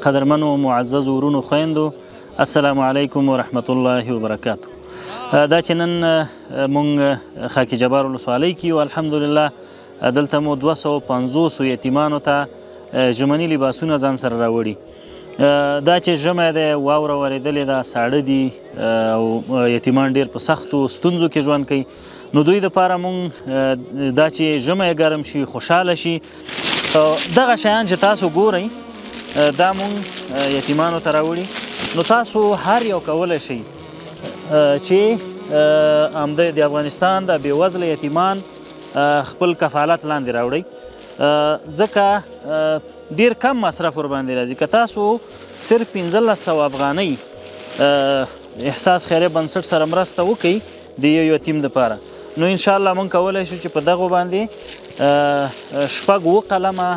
قدرمنو معزز ورونو خويندو السلام علیکم ورحمت الله وبرکاتو. دا چې نن مونږ خاکی جبار ولسوالۍ کې یو الحمدلله دلته مو 250 یتیمانو ته ژمني لباسونه ځان سره راوړي. دا چې ژمی دی واوره ورېدلې ده ساړه دي او یتیمان ډېر په سختو ستونزو کې ژوند کوي. نو دوی دپاره مونږ دا چې ژمی ګرم شي خوشحاله شي دغه شیان چې تاسو ګورئ دا مونږ یتیمانو ته راوړي. نو تاسو هر یو کولی شئ چې همدې د افغانستان د بېوزله یتیمان خپل کفالت لاندې راوړئ، ځکه ډېر کم مصرف ورباندې راځي. که تاسو صرف 1500 افغانۍ احساس خیریه بنسټ سره مرسته وکړئ د یو یتیم دپاره، نو انشاءالله مونږ کولی شو چې په دغو باندې 6 قلمه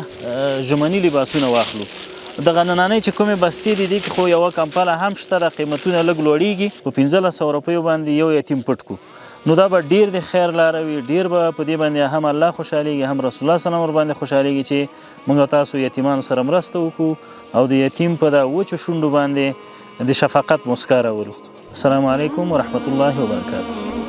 ژمني لباسونه واخلو. دغه نننۍ چې کومې بستې دي دې کې خو یوه کمپله هم شته، د قیمتونه لږ لوړیږي، په 1500 روپیو باندې یو یتیم پټ کړو. نو دا به ډېر د خیر لاره وي، ډېر به په دې باندې هم الله خوشحالیږي، هم رسول الله صلی الله علیه وسلم ورباندې خوشحالیږي چې موږ تاسو یتیمانو سره مرسته وکړو او د یتیم په دا وچو شونډو باندې د شفقت مسکا راولو. السلام علیکم ورحمت الله وبرکاته.